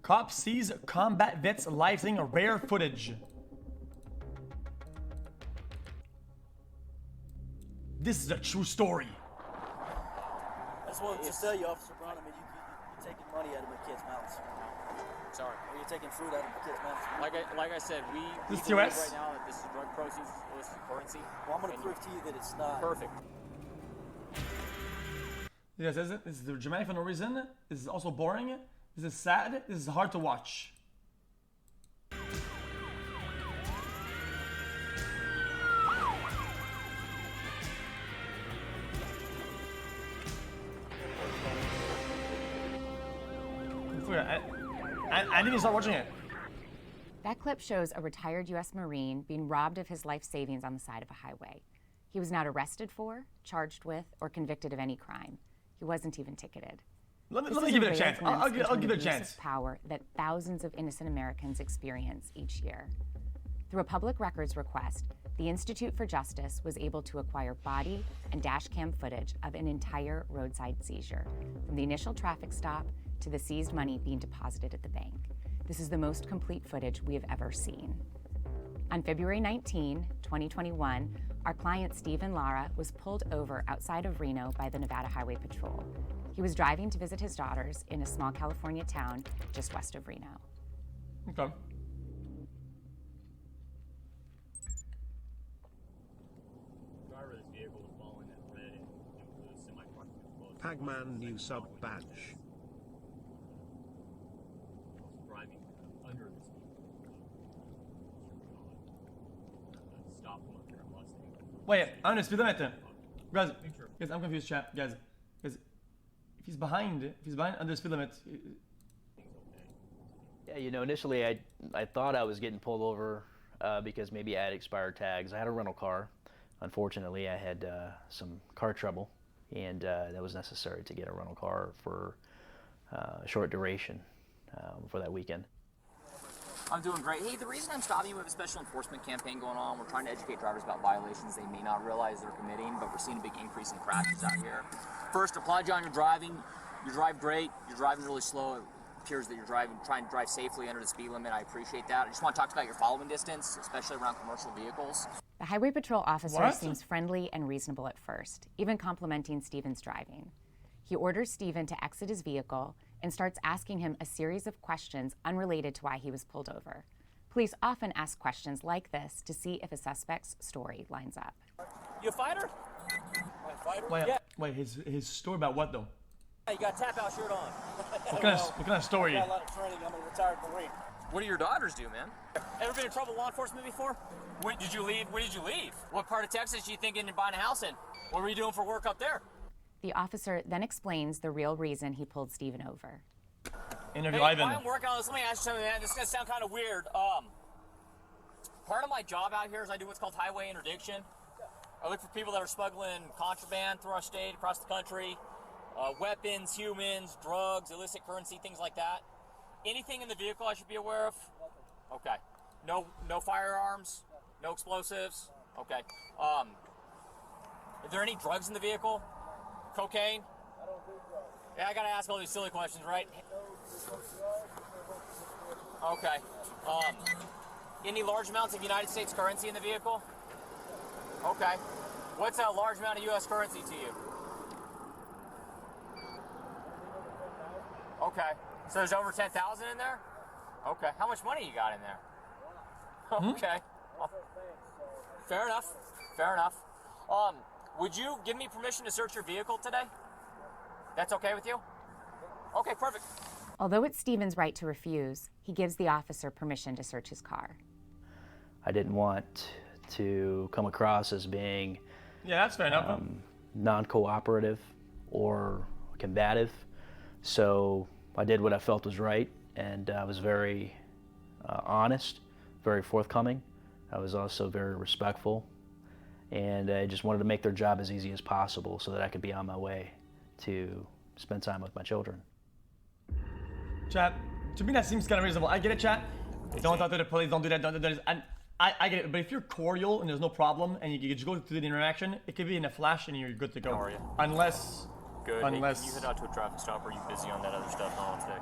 Cop sees combat vets live-streaming rare footage. This is a true story. I just wanted to tell you, Officer Brown, you're taking money out of my kids' mouths. Sorry. Or you're taking food out of my kids' mouths. Like I said, we this believe TOS? right now that this is drug proceeds, illicit currency. Well, I'm going to prove to you that it's not. Perfect. Yeah, says it. This is dramatic for no reason. This is also boring. This is sad. This is hard to watch. I didn't even start watching it. That clip shows a retired U.S. Marine being robbed of his life savings on the side of a highway. He was not arrested for, charged with, or convicted of any crime. He wasn't even ticketed. Let me give it a chance. I'll give it a chance. Power that thousands of innocent Americans experience each year. Through a public records request, the Institute for Justice was able to acquire body and dash cam footage of an entire roadside seizure, from the initial traffic stop to the seized money being deposited at the bank. This is the most complete footage we have ever seen. On February 19, 2021, our client Stephen Lara was pulled over outside of Reno by the Nevada Highway Patrol. He was driving to visit his daughters in a small California town just west of Reno. Okay. Driver of this vehicle was following that red and the semi-truck was close. Pagman new sub badge. Driving under the speed. Stop him up here in Mustang. Wait, I'm gonna speed limit. Guys, I'm confused, chat. Guys, if he's behind under speed limit. Yeah, you know, initially I thought I was getting pulled over because maybe I had expired tags. I had a rental car. Unfortunately, I had some car trouble, and that was necessary to get a rental car for a short duration for that weekend. I'm doing great. Hey, the reason I'm stopping you, we have a special enforcement campaign going on. We're trying to educate drivers about violations they may not realize they're committing, but we're seeing a big increase in crashes out here. First, applaud you on your driving. You drive great. You're driving really slow. It appears that you're trying to drive safely under the speed limit. I appreciate that. I just want to talk about your following distance, especially around commercial vehicles. The Highway Patrol officer What? seems friendly and reasonable at first, even complimenting Stephen's driving. He orders Stephen to exit his vehicle and starts asking him a series of questions unrelated to why he was pulled over. Police often ask questions like this to see if a suspect's story lines up. You a fighter? Fighter? Wait, his story about what though? Yeah, you got a tap-out shirt on. What kind of story? I got a lot of training. I'm a retired Marine. What do your daughters do, man? Ever been in trouble with law enforcement before? When did you leave? What part of Texas are you thinking of buying a house in? What were you doing for work up there? The officer then explains the real reason he pulled Stephen over. Interview Hey, Ivan. while I'm working on this, let me ask you something, man. This is going to sound kind of weird. Part of my job out here is I do what's called highway interdiction. I look for people that are smuggling contraband through our state, across the country, weapons, humans, drugs, illicit currency, things like that. Anything in the vehicle I should be aware of? Okay. No firearms? No explosives? Okay. Are there any drugs in the vehicle? Cocaine? I don't do drugs. Yeah, I gotta ask all these silly questions, right? Okay. Any large amounts of United States currency in the vehicle? Okay. What's a large amount of U.S. currency to you? Okay. So there's over 10,000 in there? Okay. How much money you got in there? Okay. Fair enough. Fair enough. Would you give me permission to search your vehicle today? That's okay with you? Okay, perfect. Although it's Stephen's right to refuse, he gives the officer permission to search his car. I didn't want to come across as being Yeah, that's fair enough. non-cooperative or combative, so I did what I felt was right, and I was very honest, very forthcoming. I was also very respectful, and I just wanted to make their job as easy as possible so that I could be on my way to spend time with my children. Chat, to me that seems kind of reasonable. I get it, chat. Don't talk to the police, don't do that, don't do that. And I get it, but if you're cordial and there's no problem and you just go through the interaction, it could be in a flash and you're good to go. How are you? Unless... Good. Unless... Hey, can you head out to a traffic stop? Or are you busy on that other stuff on today?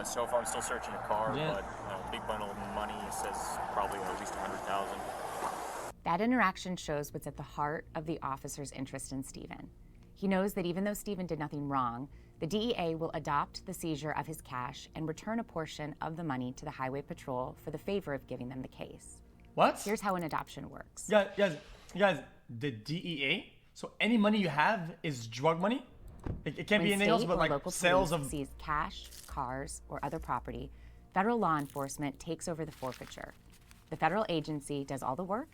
So far, I'm still searching the car, Yeah. but big bundle of money says probably at least 100,000. That interaction shows what's at the heart of the officer's interest in Stephen. He knows that even though Stephen did nothing wrong, the DEA will adopt the seizure of his cash and return a portion of the money to the Highway Patrol for the favor of giving them the case. What? Here's how an adoption works. Guys, the DEA. So any money you have is drug money. It can't When be anything state else but or like local sales police of. seize cash, cars, or other property, federal law enforcement takes over the forfeiture. The federal agency does all the work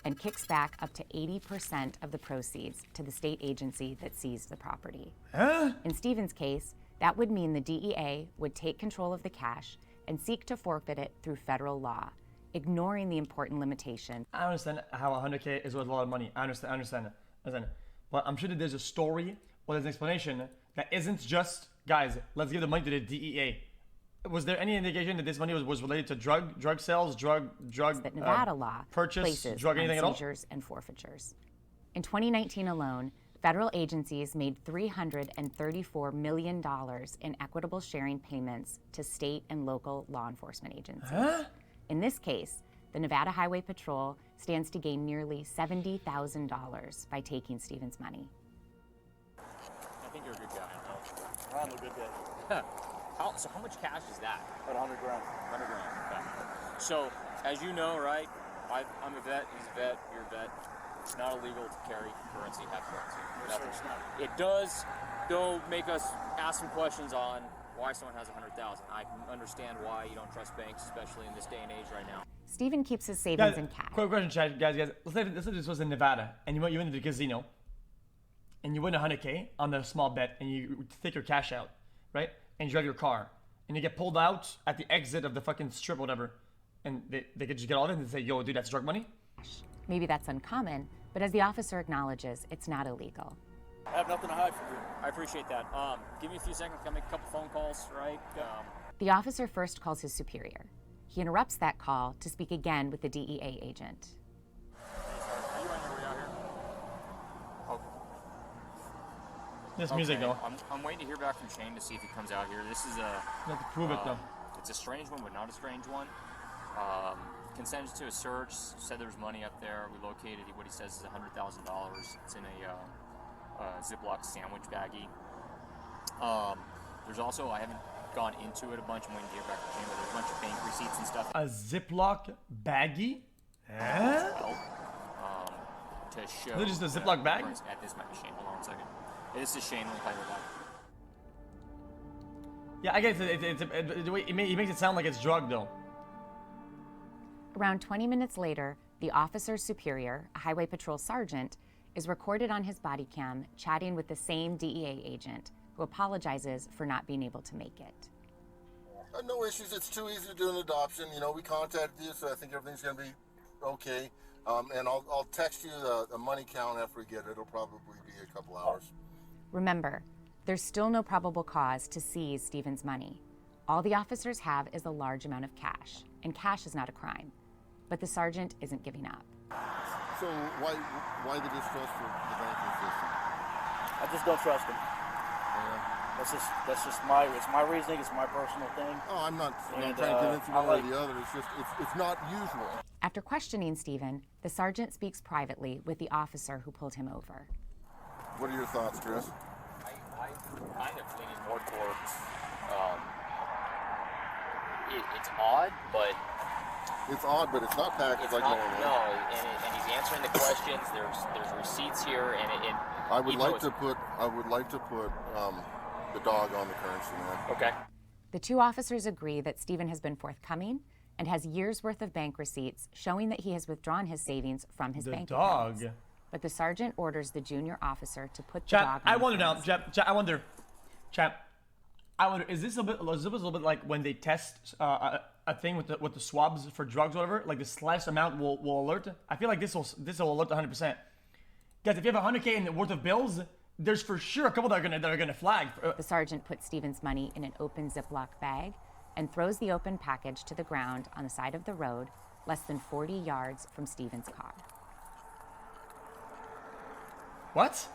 and kicks back up to 80% of the proceeds to the state agency that seized the property. Huh? In Stephen's case, that would mean the DEA would take control of the cash and seek to forfeit it through federal law, ignoring the important limitation. I understand how 100K is worth a lot of money. I understand it. But I'm sure that there's a story or there's an explanation that isn't just, guys, let's give the money to the DEA. Was there any indication that this money was related to drug sales, drug that Nevada law purchase, places drug on anything at all? seizures and forfeitures. In 2019 alone, federal agencies made $334 million in equitable sharing payments to state and local law enforcement agencies. Huh? In this case, the Nevada Highway Patrol stands to gain nearly $70,000 by taking Stephen's money. I think you're a good guy. I'm a good guy. So how much cash is that? About 100 grand. 100 grand. Okay. So, as you know, right, I'm a vet, he's a vet, you're a vet. It's not illegal to carry currency, have currency. Yes, sir, it's not. It does, though, make us ask some questions on why someone has 100,000. I can understand why you don't trust banks, especially in this day and age right now. Stephen keeps his savings Guys, in cash. quick question, Chad. Guys. Let's say this was in Nevada and you went to the casino and you win 100K on the small bet and you take your cash out, right? And you drive your car and you get pulled out at the exit of the fucking strip or whatever. And they could just get all of it and say, yo, dude, that's drug money? Maybe that's uncommon, but as the officer acknowledges, it's not illegal. I have nothing to hide from you. I appreciate that. Give me a few seconds, can I make a couple phone calls, right? The officer first calls his superior. He interrupts that call to speak again with the DEA agent. Are you on your way out here? Oh, This music, though. I'm waiting to hear back from Shane to see if he comes out here. This is a... You have to prove it, though. It's a strange one, but not a strange one. Consented to a search, said there was money up there. We located what he says is $100,000. It's in a Ziploc sandwich baggie. There's also, I haven't gone into it a bunch. I'm waiting to hear back from Shane, but there's a bunch of bank receipts and stuff. A Ziploc baggie? Huh? To show. Is it just a Ziploc bag? This might be Shane. Hold on a second. Yeah, this is Shane. Let me call you back. Yeah, I guess the way he makes it sound like it's drug, though. Around 20 minutes later, the officer's superior, a highway patrol sergeant, is recorded on his body cam chatting with the same DEA agent who apologizes for not being able to make it. No issues. It's too easy to do an adoption. You know, we contacted you, so I think everything's going to be okay. And I'll text you the money count after we get it. It'll probably be a couple hours. Remember, there's still no probable cause to seize Stephen's money. All the officers have is a large amount of cash, and cash is not a crime. But the sergeant isn't giving up. So why the distrust for the banking system? I just don't trust him. Yeah. That's just my reasoning. It's my personal thing. Oh, I'm not And, trying to convince you I one way like- or the other. It's just it's not usual. After questioning Stephen, the sergeant speaks privately with the officer who pulled him over. What are your thoughts, Chris? I'm kind of leaning more towards. It's odd, but It's odd, but it's not packaged it's like not. normal. No, and he's answering the questions. There's receipts here, and I would even like though to put the dog on the currency, man. Okay. The two officers agree that Stephen has been forthcoming and has years' worth of bank receipts showing that he has withdrawn his savings from his The bank dog. accounts. But the sergeant orders the junior officer to put the Chat, dog on I the wonder now. currency. Chat, I wonder, is this a little bit like when they test a thing with the swabs for drugs or whatever? Like the slice amount will alert. I feel like this will alert 100%. Guys, if you have 100K in worth of bills, there's for sure a couple that are gonna flag. The sergeant puts Stephen's money in an open Ziploc bag and throws the open package to the ground on the side of the road, less than 40 yards from Stephen's car. What?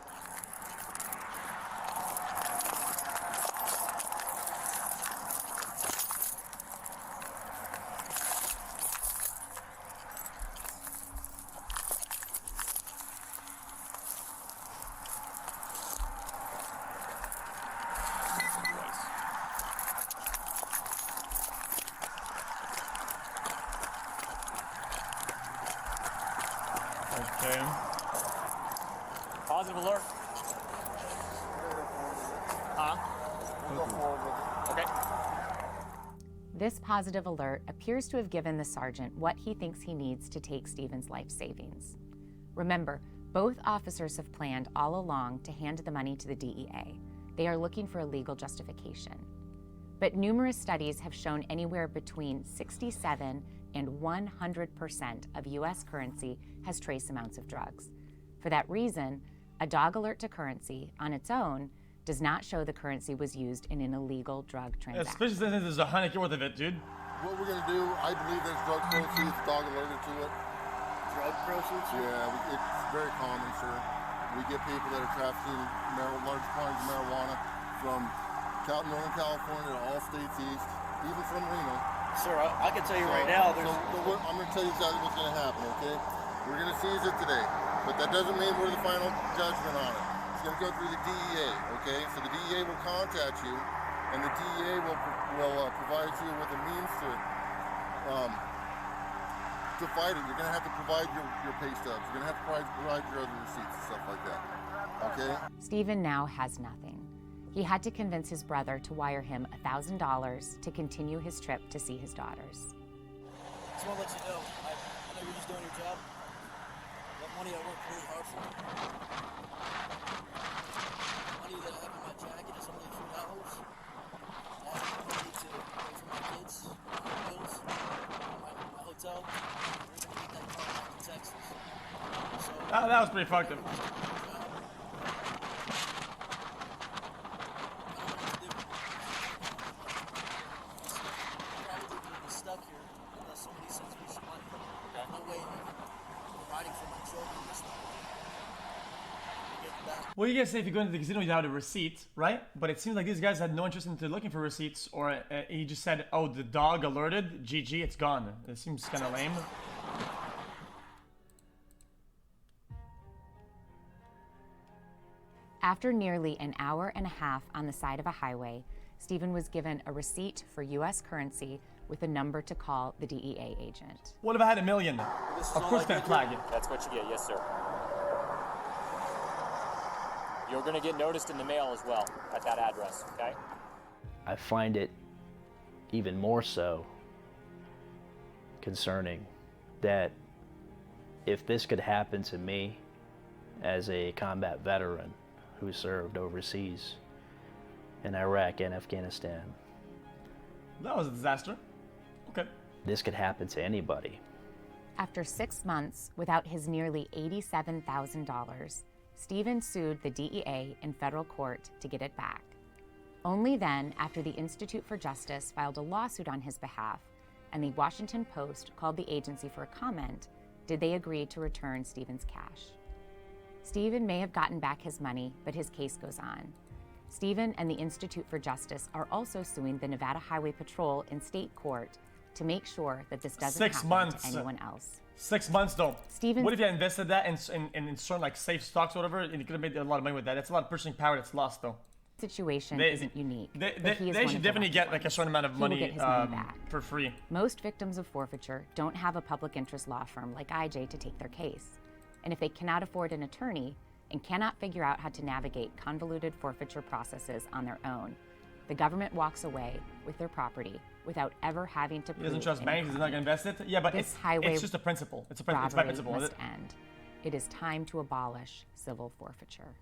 Okay. Positive alert. Huh? Okay. This positive alert appears to have given the sergeant what he thinks he needs to take Stephen's life savings. Remember, both officers have planned all along to hand the money to the DEA. They are looking for a legal justification. But numerous studies have shown anywhere between 67 and 100% of U.S. currency has trace amounts of drugs. For that reason, a dog alert to currency on its own does not show the currency was used in an illegal drug transaction. Especially since there's $100 worth of it, dude. What we're gonna do, I believe there's drug proceeds, dog alerted to it. Drug proceeds? Yeah, it's very common, sir. We get people that are trafficking large quantities of marijuana from Northern California to all states east, even from Reno. Sir, I can tell you right now, there's... I'm gonna tell you exactly what's gonna happen, okay? We're gonna seize it today, but that doesn't mean we're the final judgment on it. It's gonna go through the DEA, okay? So the DEA will contact you, and the DEA will provide you with a means to fight it. You're gonna have to provide your pay stubs. You're gonna have to provide your other receipts and stuff like that, okay? Stephen now has nothing. He had to convince his brother to wire him $1,000 to continue his trip to see his daughters. Just want to let you know, I know you're just doing your job. That money I worked really hard for. Money that I have in my jacket is only a few dollars. I have money to pay for my kids, my bills, my hotel. We're going to get that car back to Texas. So, That was pretty fucked up. Well, you guys say if you go into the casino, you have a receipt, right? But it seems like these guys had no interest in looking for receipts, or he just said, oh, the dog alerted, GG, it's gone. It seems kind of lame. After nearly an hour and a half on the side of a highway, Stephen was given a receipt for U.S. currency with a number to call the DEA agent. What if I had $1 million? Of course, gonna flag it. That's what you get, yes, sir. You're going to get noticed in the mail as well at that address, okay? I find it even more so concerning that if this could happen to me as a combat veteran who served overseas in Iraq and Afghanistan, That was a disaster. Okay. this could happen to anybody. After 6 months without his nearly $87,000, Stephen sued the DEA in federal court to get it back. Only then, after the Institute for Justice filed a lawsuit on his behalf and the Washington Post called the agency for a comment, did they agree to return Stephen's cash. Stephen may have gotten back his money, but his case goes on. Stephen and the Institute for Justice are also suing the Nevada Highway Patrol in state court to make sure that this doesn't 6 happen months. to anyone else. 6 months though. Stephen's- What if you had invested that in certain like safe stocks or whatever, and you could have made a lot of money with that? That's a lot of purchasing power that's lost though. Situation They- isn't unique. They but he is one should of the definitely get lucky like a ones. certain amount of He will money, get his money back. for free. Most victims of forfeiture don't have a public interest law firm like IJ to take their case. And if they cannot afford an attorney and cannot figure out how to navigate convoluted forfeiture processes on their own, the government walks away with their property without ever having to He doesn't prove trust any banks. He's not crime. gonna invest it. Yeah, but This highway it's just a principle. It's by robbery principle. must end. It is time to abolish civil forfeiture.